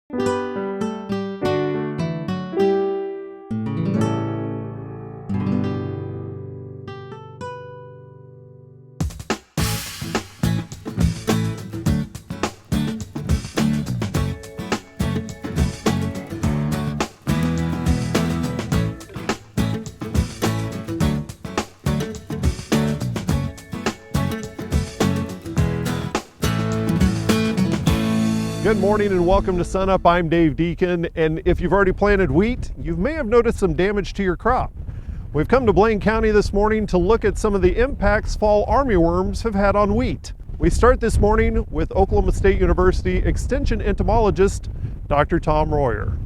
Good morning and welcome to SUNUP. I'm Dave Deacon, and if you've already planted wheat, you may have noticed some damage to your crop. We've come to Blaine County this morning to look at some of the impacts fall armyworms have had on wheat. We start this morning with Oklahoma State University Extension entomologist, Dr. Tom Royer.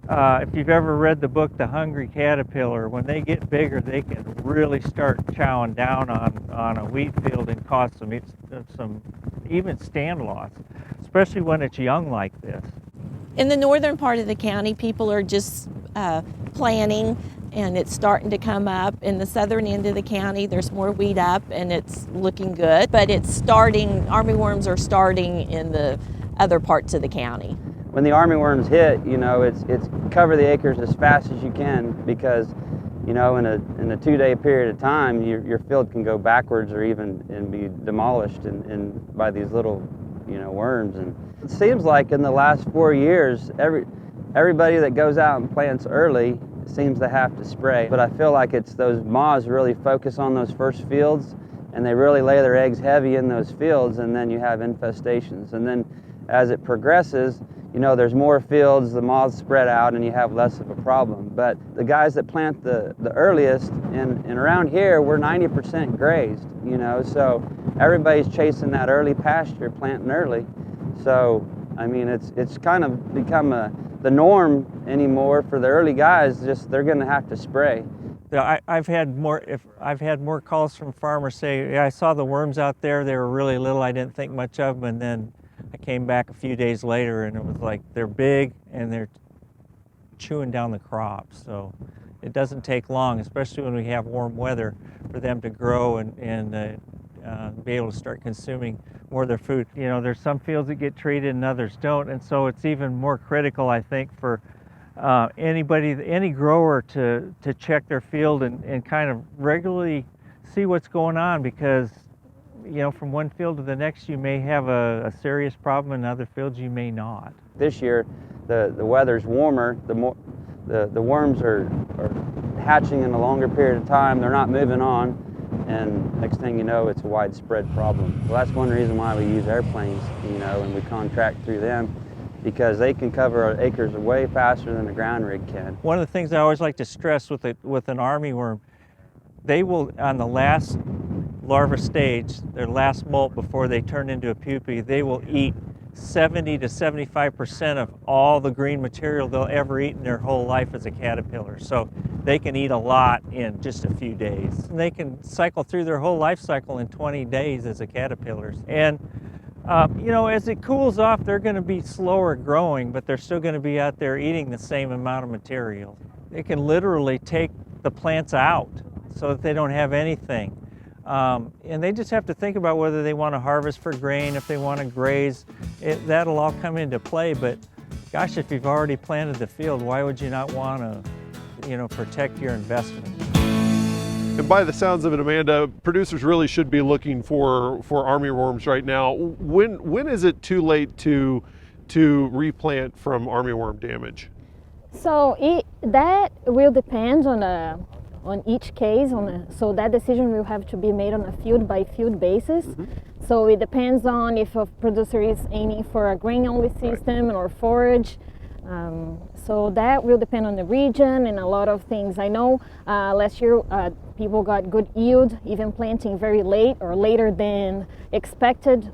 If you've ever read the book, The Hungry Caterpillar, when they get bigger, they can really start chowing down on a wheat field and cause some even stand loss, especially when it's young like this. In the northern part of the county, people are just planting and it's starting to come up. In the southern end of the county, there's more wheat up and it's looking good, but armyworms are starting in the other parts of the county. When the armyworms hit, it's cover the acres as fast as you can, because, in a 2-day period of time, your field can go backwards or even be demolished by these little, worms. And it seems like in the last 4 years, everybody that goes out and plants early seems to have to spray. But I feel like it's those moths really focus on those first fields, and they really lay their eggs heavy in those fields, and then you have infestations. And then as it progresses, there's more fields, the moths spread out, and you have less of a problem. But the guys that plant the earliest, and around here, we're 90% grazed, so everybody's chasing that early pasture, planting early. So, it's kind of become the norm anymore for the early guys, just they're gonna have to spray. I've had more calls from farmers say, yeah, I saw the worms out there, they were really little, I didn't think much of them, and then I came back a few days later and it was like they're big and they're chewing down the crops. So it doesn't take long, especially when we have warm weather, for them to grow and be able to start consuming more of their food. There's some fields that get treated and others don't, and so it's even more critical, I think, for any grower to check their field and kind of regularly see what's going on, because from one field to the next, you may have a serious problem, in other fields you may not. This year, the weather's warmer, the worms are hatching in a longer period of time, they're not moving on, and next thing you know, it's a widespread problem. Well, that's one reason why we use airplanes, and we contract through them, because they can cover our acres way faster than a ground rig can. One of the things I always like to stress with an armyworm, they will, on the last larva stage, their last molt before they turn into a pupae, they will eat 70 to 75% of all the green material they'll ever eat in their whole life as a caterpillar. So they can eat a lot in just a few days. And they can cycle through their whole life cycle in 20 days as a caterpillars. And as it cools off, they're going to be slower growing, but they're still going to be out there eating the same amount of material. They can literally take the plants out so that they don't have anything. And they just have to think about whether they want to harvest for grain, if they want to graze. That'll all come into play, but gosh, if you've already planted the field, why would you not want to, protect your investment? And by the sounds of it, Amanda, producers really should be looking for armyworms right now. When is it too late to replant from armyworm damage? So that will depend on each case, so that decision will have to be made on a field by field basis. Mm-hmm. So it depends on if a producer is aiming for a grain only system, right, or forage. So that will depend on the region and a lot of things. I know last year people got good yield, even planting very late or later than expected.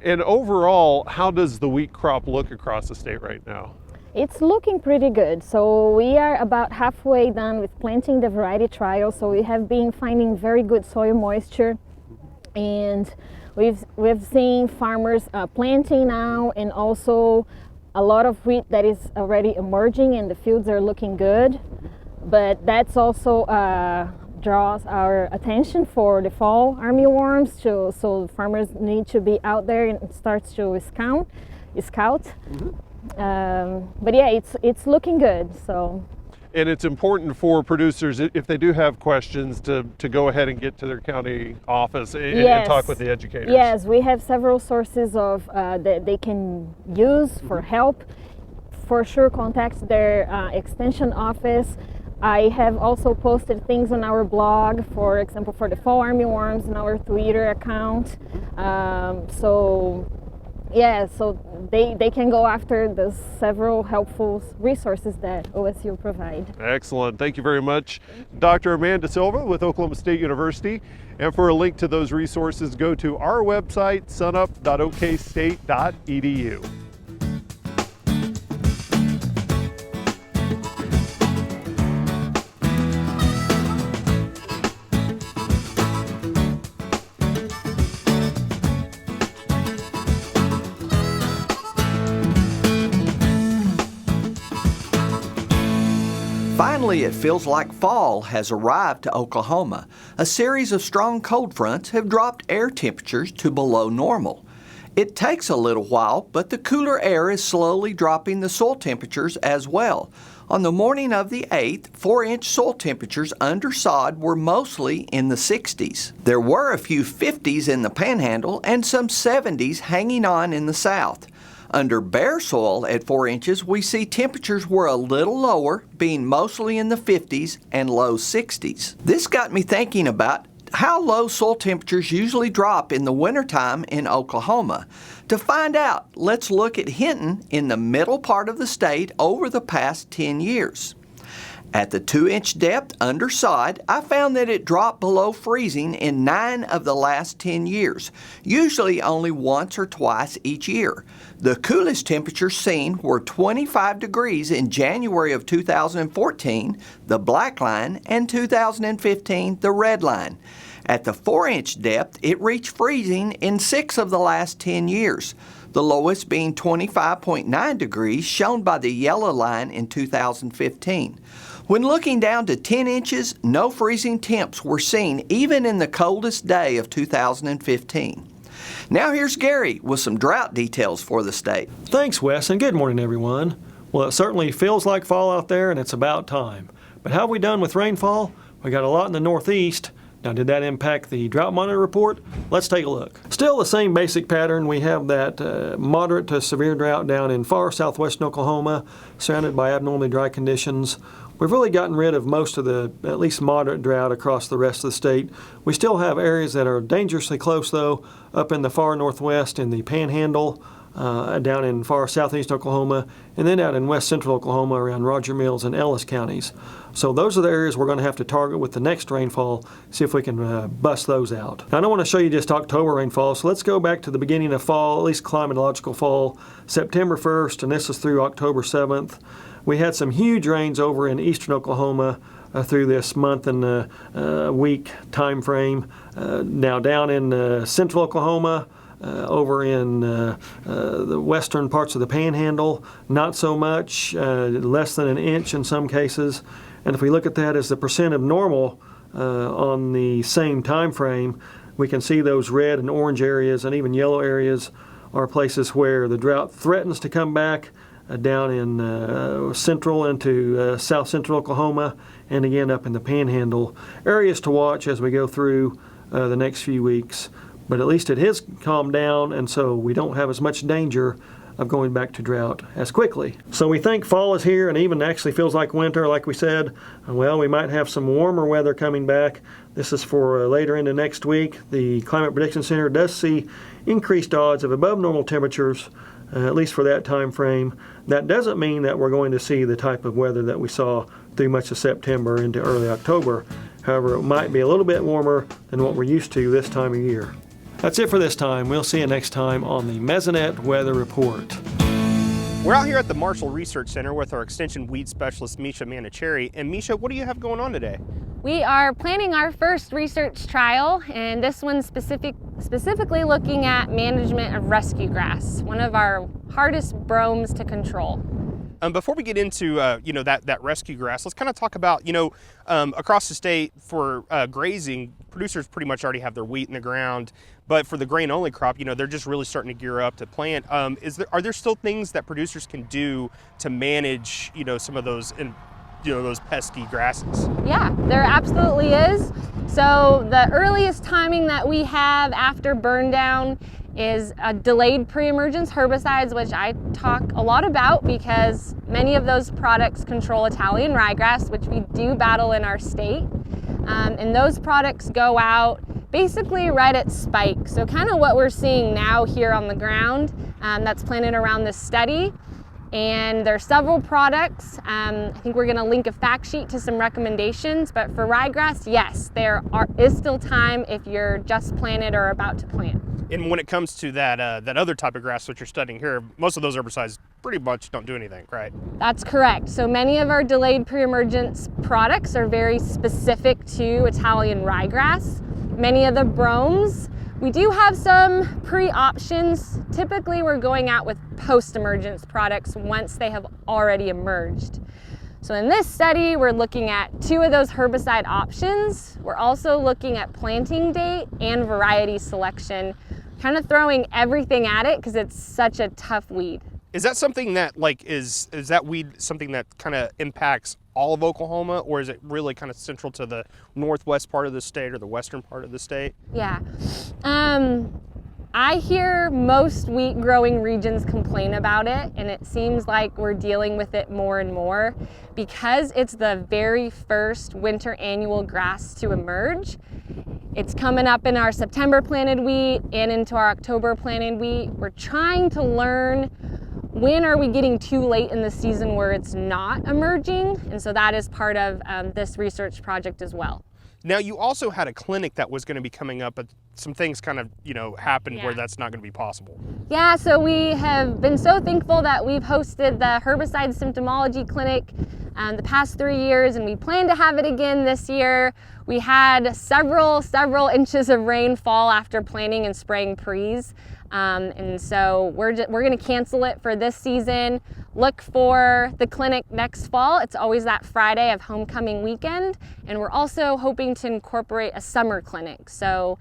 And overall, how does the wheat crop look across the state right now? It's looking pretty good. So we are about halfway done with planting the variety trial. So we have been finding very good soil moisture, and we've seen farmers planting now, and also a lot of wheat that is already emerging, and the fields are looking good. But that's also draws our attention for the fall armyworms. So farmers need to be out there and start to scout. Mm-hmm. But yeah, it's looking good. So. And it's important for producers, if they do have questions, to go ahead and get to their county office and talk with the educators. Yes, we have several sources of that they can use for help. For sure, contact their extension office. I have also posted things on our blog, for example, for the fall armyworms in our Twitter account. So they can go after the several helpful resources that OSU provide. Excellent. Thank you very much, Dr. Amanda Silva with Oklahoma State University. And for a link to those resources, go to our website, sunup.okstate.edu. Finally, it feels like fall has arrived to Oklahoma. A series of strong cold fronts have dropped air temperatures to below normal. It takes a little while, but the cooler air is slowly dropping the soil temperatures as well. On the morning of the 8th, 4-inch soil temperatures under sod were mostly in the 60s. There were a few 50s in the Panhandle and some 70s hanging on in the south. Under bare soil at 4 inches, we see temperatures were a little lower, being mostly in the 50s and low 60s. This got me thinking about how low soil temperatures usually drop in the wintertime in Oklahoma. To find out, let's look at Hinton in the middle part of the state over the past 10 years. At the 2-inch depth under sod, I found that it dropped below freezing in 9 of the last 10 years, usually only once or twice each year. The coolest temperatures seen were 25 degrees in January of 2014, the black line, and 2015, the red line. At the 4-inch depth, it reached freezing in 6 of the last 10 years, the lowest being 25.9 degrees, shown by the yellow line in 2015. When looking down to 10 inches, no freezing temps were seen even in the coldest day of 2015. Now here's Gary with some drought details for the state. Thanks, Wes, and good morning, everyone. Well, it certainly feels like fall out there, and it's about time. But how have we done with rainfall? We got a lot in the northeast. Now, did that impact the drought monitor report? Let's take a look. Still the same basic pattern. We have that moderate to severe drought down in far southwestern Oklahoma, surrounded by abnormally dry conditions. We've really gotten rid of most of the at least moderate drought across the rest of the state. We still have areas that are dangerously close, though, up in the far northwest in the Panhandle, down in far southeast Oklahoma, and then out in west central Oklahoma around Roger Mills and Ellis counties. So those are the areas we're going to have to target with the next rainfall, see if we can bust those out. Now, I don't want to show you just October rainfall, so let's go back to the beginning of fall, at least climatological fall, September 1st, and this is through October 7th. We had some huge rains over in eastern Oklahoma through this month and week time frame. Now down in central Oklahoma, over in the western parts of the Panhandle, not so much, less than an inch in some cases. And if we look at that as the percent of normal on the same time frame, we can see those red and orange areas and even yellow areas are places where the drought threatens to come back. Down in central into south central Oklahoma, and again up in the Panhandle. Areas to watch as we go through the next few weeks. But at least it has calmed down, and so we don't have as much danger of going back to drought as quickly. So we think fall is here, and even actually feels like winter, like we said. Well, we might have some warmer weather coming back. This is for later into next week. The Climate Prediction Center does see increased odds of above normal temperatures, at least for that time frame. That doesn't mean that we're going to see the type of weather that we saw through much of September into early October. However, it might be a little bit warmer than what we're used to this time of year. That's it for this time. We'll see you next time on the Mesonet Weather Report. We're out here at the Marshall Research Center with our Extension Weed Specialist, Misha Manuchehri. And Misha, what do you have going on today? We are planning our first research trial, and this one's specifically looking at management of rescue grass, one of our hardest bromes to control. Before we get into that rescue grass, let's kind of talk about across the state for grazing, producers pretty much already have their wheat in the ground, but for the grain only crop, they're just really starting to gear up to plant. Are there still things that producers can do to manage some of those those pesky grasses? Yeah, there absolutely is. So the earliest timing that we have after burn down is delayed pre-emergence herbicides, which I talk a lot about because many of those products control Italian ryegrass, which we do battle in our state. And those products go out basically right at spike. So kind of what we're seeing now here on the ground that's planted around this study. And there are several products. I think we're gonna link a fact sheet to some recommendations, but for ryegrass, yes, there is still time if you're just planted or about to plant. And when it comes to that other type of grass that you're studying here, most of those herbicides pretty much don't do anything, right? That's correct. So many of our delayed pre-emergence products are very specific to Italian ryegrass. Many of the bromes, we do have some pre-options. Typically we're going out with post-emergence products once they have already emerged. So in this study, we're looking at 2 of those herbicide options. We're also looking at planting date and variety selection, kind of throwing everything at it because it's such a tough weed. Is that something that is that weed something that kind of impacts all of Oklahoma, or is it really kind of central to the northwest part of the state or the western part of the state? Yeah. I hear most wheat growing regions complain about it, and it seems like we're dealing with it more and more because it's the very first winter annual grass to emerge. It's coming up in our September planted wheat and into our October planted wheat. We're trying to learn when are we getting too late in the season where it's not emerging, and so that is part of this research project as well. Now, you also had a clinic that was going to be coming up, but some things kind of, happened where that's not going to be possible. Yeah, so we have been so thankful that we've hosted the herbicide symptomology clinic the past 3 years, and we plan to have it again this year. We had several inches of rainfall after planting and spraying pre's. And so we're going to cancel it for this season. Look for the clinic next fall. It's always that Friday of homecoming weekend. And we're also hoping to incorporate a summer clinic. So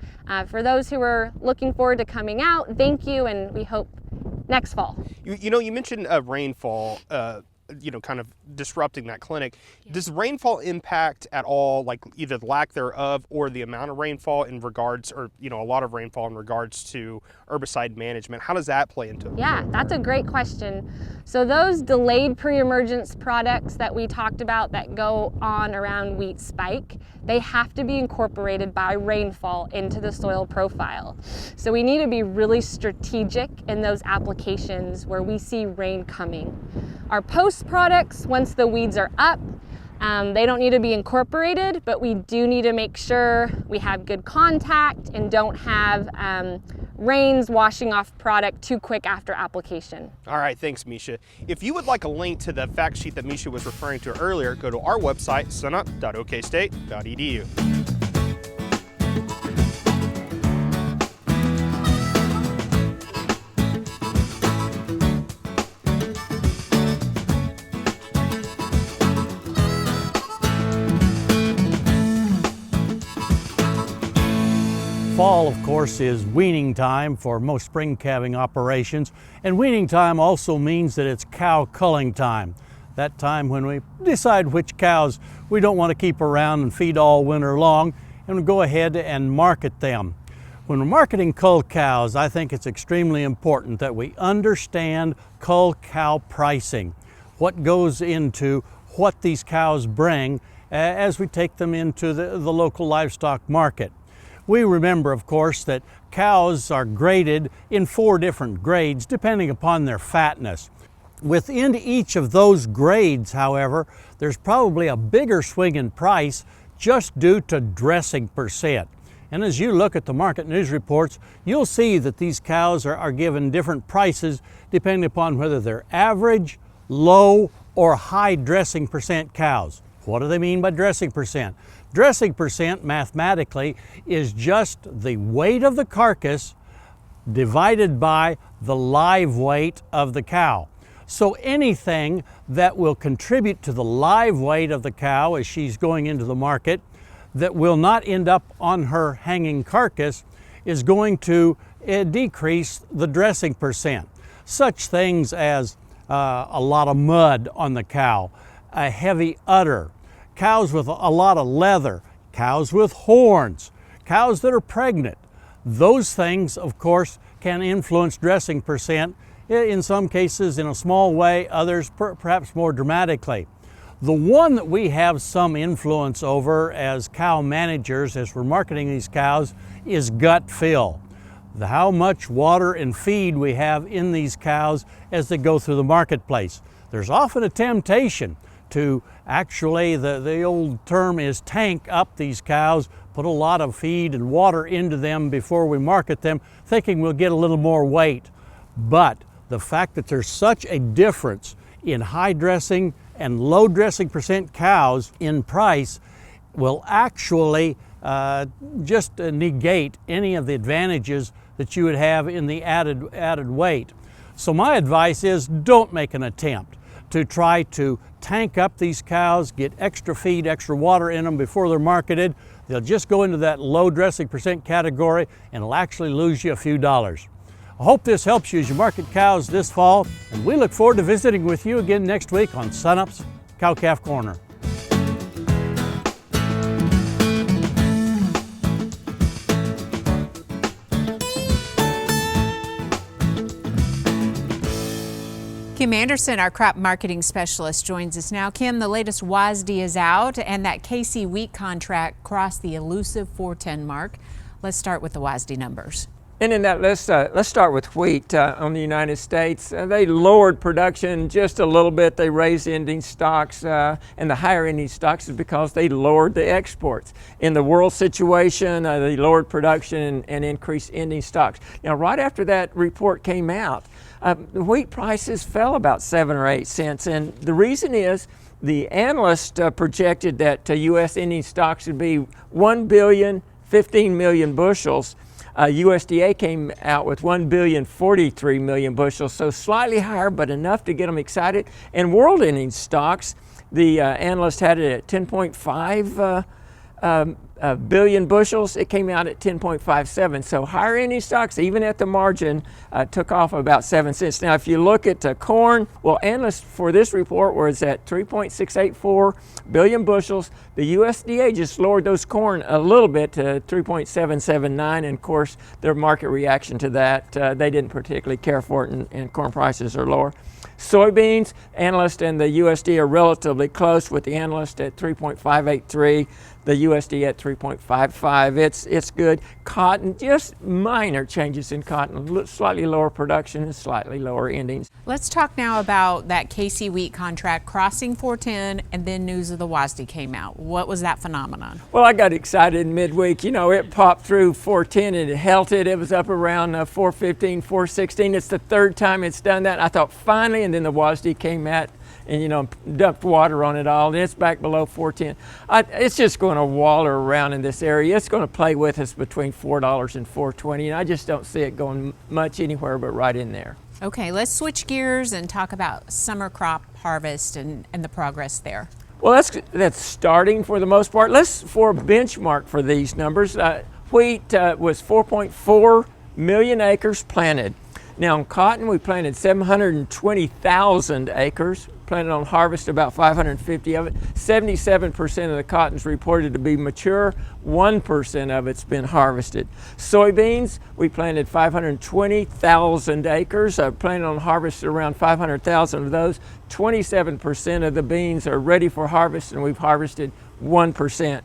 for those who are looking forward to coming out, thank you, and we hope next fall. You mentioned rainfall, kind of disrupting that clinic. Yeah. Does rainfall impact at all, like either the lack thereof or the amount of rainfall in regards, or a lot of rainfall in regards to herbicide management? How does that play into it? Yeah, that's a great question. So those delayed pre-emergence products that we talked about that go on around wheat spike, they have to be incorporated by rainfall into the soil profile. So we need to be really strategic in those applications where we see rain coming. Our post products, once the weeds are up, they don't need to be incorporated, but we do need to make sure we have good contact and don't have rains washing off product too quick after application. All right, thanks, Misha. If you would like a link to the fact sheet that Misha was referring to earlier, go to our website, sunup.okstate.edu. Fall, of course, is weaning time for most spring calving operations, and weaning time also means that it's cow culling time. That time when we decide which cows we don't want to keep around and feed all winter long, and we go ahead and market them. When we're marketing cull cows, I think it's extremely important that we understand cull cow pricing, what goes into what these cows bring as we take them into the local livestock market. We remember, of course, that cows are graded in 4 different grades depending upon their fatness. Within each of those grades, however, there's probably a bigger swing in price just due to dressing percent. And as you look at the market news reports, you'll see that these cows are given different prices depending upon whether they're average, low, or high dressing percent cows. What do they mean by dressing percent? Dressing percent mathematically is just the weight of the carcass divided by the live weight of the cow. So anything that will contribute to the live weight of the cow as she's going into the market that will not end up on her hanging carcass is going to decrease the dressing percent. Such things as a lot of mud on the cow, a heavy udder, cows with a lot of leather, cows with horns, cows that are pregnant. Those things, of course, can influence dressing percent, in some cases in a small way, others perhaps more dramatically. The one that we have some influence over as cow managers, as we're marketing these cows, is gut fill. How much water and feed we have in these cows as they go through the marketplace. There's often a temptation to actually, the old term is tank up these cows, put a lot of feed and water into them before we market them, thinking we'll get a little more weight. But the fact that there's such a difference in high dressing and low dressing percent cows in price will actually just negate any of the advantages that you would have in the added weight. So my advice is don't make an attempt to try to tank up these cows, get extra feed, extra water in them before they're marketed. They'll just go into that low dressing percent category and it'll actually lose you a few dollars. I hope this helps you as you market cows this fall, and we look forward to visiting with you again next week on SUNUP's Cow-Calf Corner. Kim Anderson, our crop marketing specialist, joins us now. Kim, the latest WASDE is out, and that KC wheat contract crossed the elusive 410 mark. Let's start with the WASDE numbers. And in that, let's start with wheat on the United States. They lowered production just a little bit. They raised ending stocks, and the higher ending stocks is because they lowered the exports. In the world situation, they lowered production and increased ending stocks. Now, right after that report came out, the wheat prices fell about 7 or 8 cents, and the reason is the analyst projected that U.S. ending stocks would be 1,015 million bushels. USDA came out with 1,043 million bushels, so slightly higher, but enough to get them excited. And world ending stocks, the analyst had it at 10.5 billion bushels. It came out at 10.57. So higher ending stocks, even at the margin, took off about 7 cents. Now, if you look at corn, well, analysts for this report was at 3.684 billion bushels. The USDA just lowered those corn a little bit to 3.779, and of course, their market reaction to that, they didn't particularly care for it, and corn prices are lower. Soybeans, analyst and the USDA are relatively close, with the analyst at 3.583, the USDA at 3.55. It's good. Cotton, just minor changes in cotton, slightly lower production and slightly lower endings. Let's talk now about that KC wheat contract crossing 410, and then news of the WASDE came out. What was that phenomenon? Well, I got excited midweek. You know, it popped through 410 and it held it. It was up around 415, 416. It's the third time it's done that. I thought finally, and then the WASDE came out and, you know, dumped water on it all, and it's back below 410. It's just going to waller around in this area. It's going to play with us between $4 and $4.20, and I just don't see it going much anywhere but right in there. Okay, let's switch gears and talk about summer crop harvest and the progress there. Well, that's starting for the most part. For a benchmark for these numbers, wheat was 4.4 million acres planted. Now, in cotton, we planted 720,000 acres, planted on harvest about 550 of it. 77% of the cotton is reported to be mature, 1% of it's been harvested. Soybeans, we planted 520,000 acres, planted on harvest around 500,000 of those. 27% of the beans are ready for harvest, and we've harvested 1%.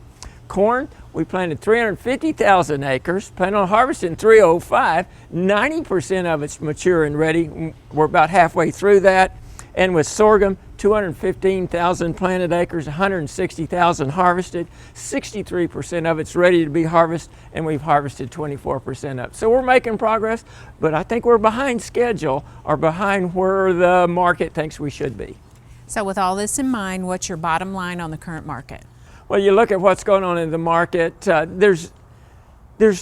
Corn, we planted 350,000 acres, planted on harvesting 305. 90% of it's mature and ready. We're about halfway through that. And with sorghum, 215,000 planted acres, 160,000 harvested. 63% of it's ready to be harvested, and we've harvested 24% of it. So we're making progress, but I think we're behind schedule, or behind where the market thinks we should be. So with all this in mind, what's your bottom line on the current market? Well, you look at what's going on in the market, there's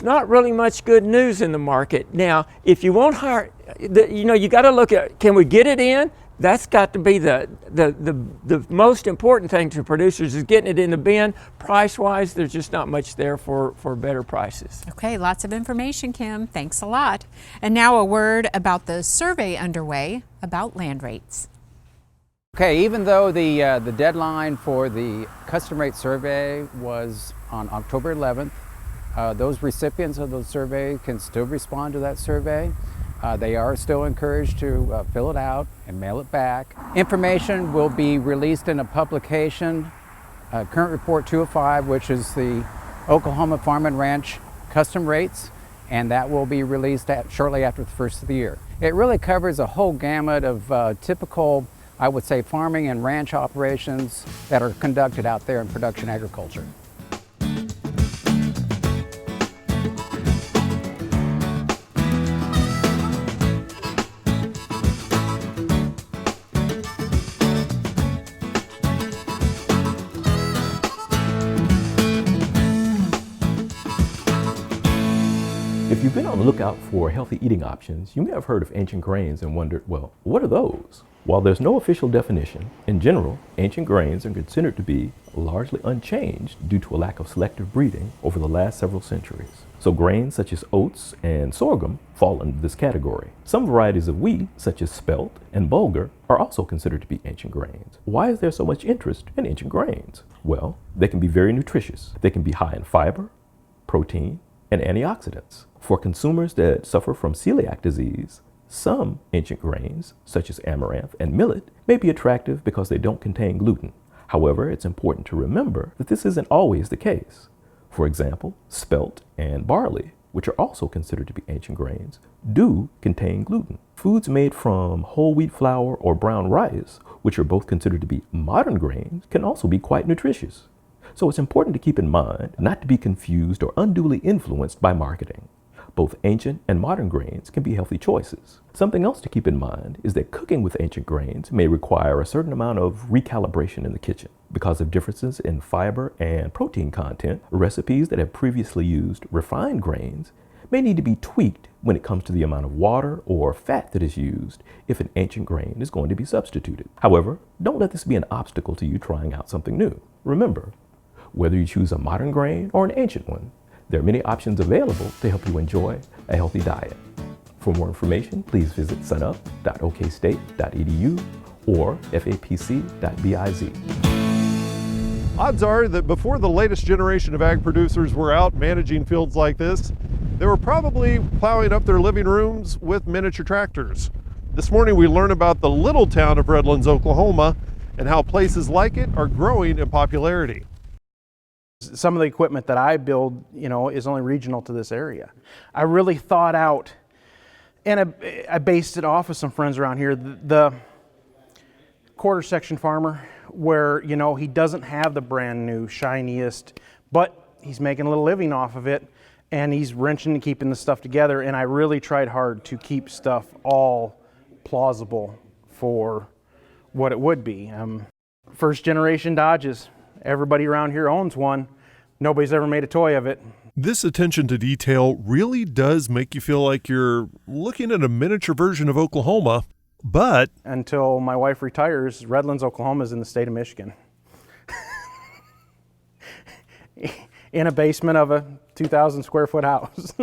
not really much good news in the market. Now, if you won't hire, you got to look at, can we get it in? That's got to be the most important thing to producers, is getting it in the bin. Price-wise, there's just not much there for better prices. Okay, lots of information, Kim. Thanks a lot. And now a word about the survey underway about land rates. Okay, even though the deadline for the custom rate survey was on October 11th, those recipients of those surveys can still respond to that survey. They are still encouraged to fill it out and mail it back. Information will be released in a publication, Current Report 205, which is the Oklahoma Farm and Ranch Custom Rates, and that will be released shortly after the first of the year. It really covers a whole gamut of typical, I would say, farming and ranch operations that are conducted out there in production agriculture. If you've been on the lookout for healthy eating options, you may have heard of ancient grains and wondered, well, what are those? While there's no official definition, in general, ancient grains are considered to be largely unchanged due to a lack of selective breeding over the last several centuries. So grains such as oats and sorghum fall under this category. Some varieties of wheat, such as spelt and bulgur, are also considered to be ancient grains. Why is there so much interest in ancient grains? Well, they can be very nutritious. They can be high in fiber, protein, and antioxidants. For consumers that suffer from celiac disease, some ancient grains, such as amaranth and millet, may be attractive because they don't contain gluten. However, it's important to remember that this isn't always the case. For example, spelt and barley, which are also considered to be ancient grains, do contain gluten. Foods made from whole wheat flour or brown rice, which are both considered to be modern grains, can also be quite nutritious. So it's important to keep in mind not to be confused or unduly influenced by marketing. Both ancient and modern grains can be healthy choices. Something else to keep in mind is that cooking with ancient grains may require a certain amount of recalibration in the kitchen. Because of differences in fiber and protein content, recipes that have previously used refined grains may need to be tweaked when it comes to the amount of water or fat that is used if an ancient grain is going to be substituted. However, don't let this be an obstacle to you trying out something new. Remember, whether you choose a modern grain or an ancient one, there are many options available to help you enjoy a healthy diet. For more information, please visit sunup.okstate.edu or fapc.biz. Odds are that before the latest generation of ag producers were out managing fields like this, they were probably plowing up their living rooms with miniature tractors. This morning we learn about the little town of Redlands, Oklahoma, and how places like it are growing in popularity. Some of the equipment that I build, is only regional to this area. I really thought out, and I based it off of some friends around here, the quarter section farmer, where, he doesn't have the brand new, shiniest, but he's making a little living off of it, and he's wrenching and keeping the stuff together, and I really tried hard to keep stuff all plausible for what it would be. First generation Dodges. Everybody around here owns one. Nobody's ever made a toy of it. This attention to detail really does make you feel like you're looking at a miniature version of Oklahoma, but until my wife retires, Redlands, Oklahoma is in the state of Michigan. In a basement of a 2,000 square foot house.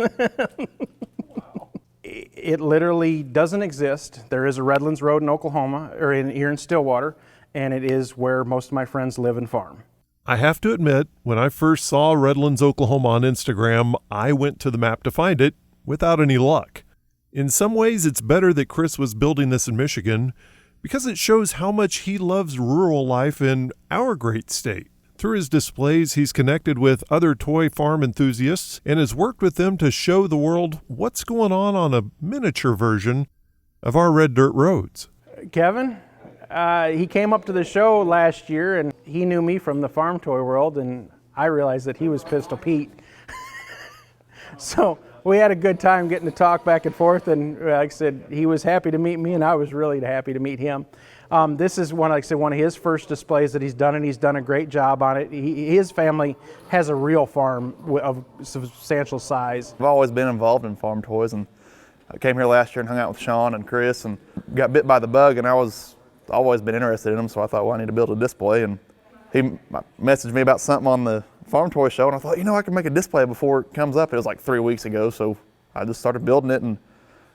It literally doesn't exist. There is a Redlands Road in Oklahoma, or here in Stillwater, and it is where most of my friends live and farm. I have to admit, when I first saw Redlands, Oklahoma on Instagram, I went to the map to find it without any luck. In some ways, it's better that Chris was building this in Michigan because it shows how much he loves rural life in our great state. Through his displays, he's connected with other toy farm enthusiasts and has worked with them to show the world what's going on a miniature version of our red dirt roads. Kevin? He came up to the show last year and he knew me from the farm toy world, and I realized that he was Pistol Pete. So we had a good time getting to talk back and forth, and like I said, he was happy to meet me and I was really happy to meet him. This is one of his first displays that he's done, and he's done a great job on it. His family has a real farm of substantial size. I've always been involved in farm toys, and I came here last year and hung out with Sean and Chris and got bit by the bug, and I was always been interested in them, so I thought, well, I need to build a display. And he messaged me about something on the Farm Toy Show, and I thought, I can make a display before it comes up. It was like 3 weeks ago, so I just started building it, and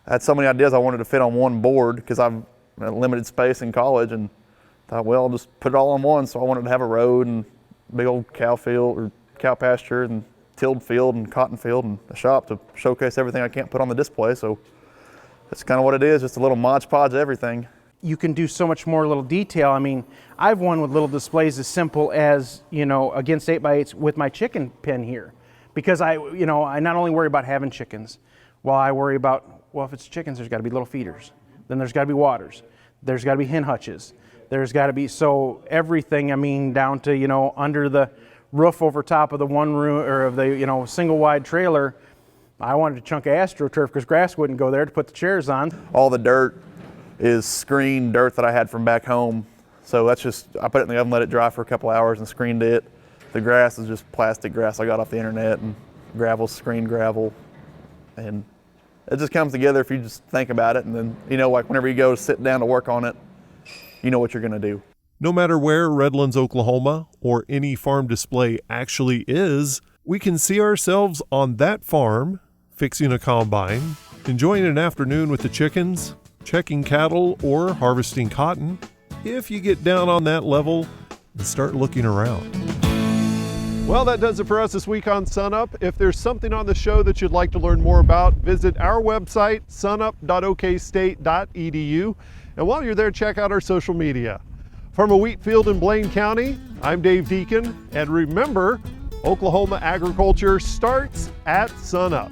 I had so many ideas I wanted to fit on one board because I've limited space in college, and thought, well, I'll just put it all on one. So I wanted to have a road and big old cow field or cow pasture and tilled field and cotton field and a shop to showcase everything I can't put on the display. So that's kind of what it is, just a little Mod Podge of everything. You can do so much more little detail. I mean, I've won with little displays as simple as, against 8x8s with my chicken pen here. Because I not only worry about having chickens, while I worry about, well, if it's chickens, there's got to be little feeders. Then there's got to be waters. There's got to be hen hutches. There's got to be, so everything, down to, under the roof over top of the one room or of the, single wide trailer, I wanted a chunk of AstroTurf because grass wouldn't go there to put the chairs on. All the dirt is screened dirt that I had from back home. So that's just, I put it in the oven, let it dry for a couple hours and screened it. The grass is just plastic grass I got off the internet, and gravel, screened gravel. And it just comes together if you just think about it. And then, like whenever you go to sit down to work on it, you know what you're gonna do. No matter where Redlands, Oklahoma, or any farm display actually is, we can see ourselves on that farm, fixing a combine, enjoying an afternoon with the chickens, checking cattle, or harvesting cotton, if you get down on that level and start looking around. Well, that does it for us this week on SUNUP. If there's something on the show that you'd like to learn more about, visit our website, sunup.okstate.edu. And while you're there, check out our social media. From a wheat field in Blaine County, I'm Dave Deacon. And remember, Oklahoma agriculture starts at SUNUP.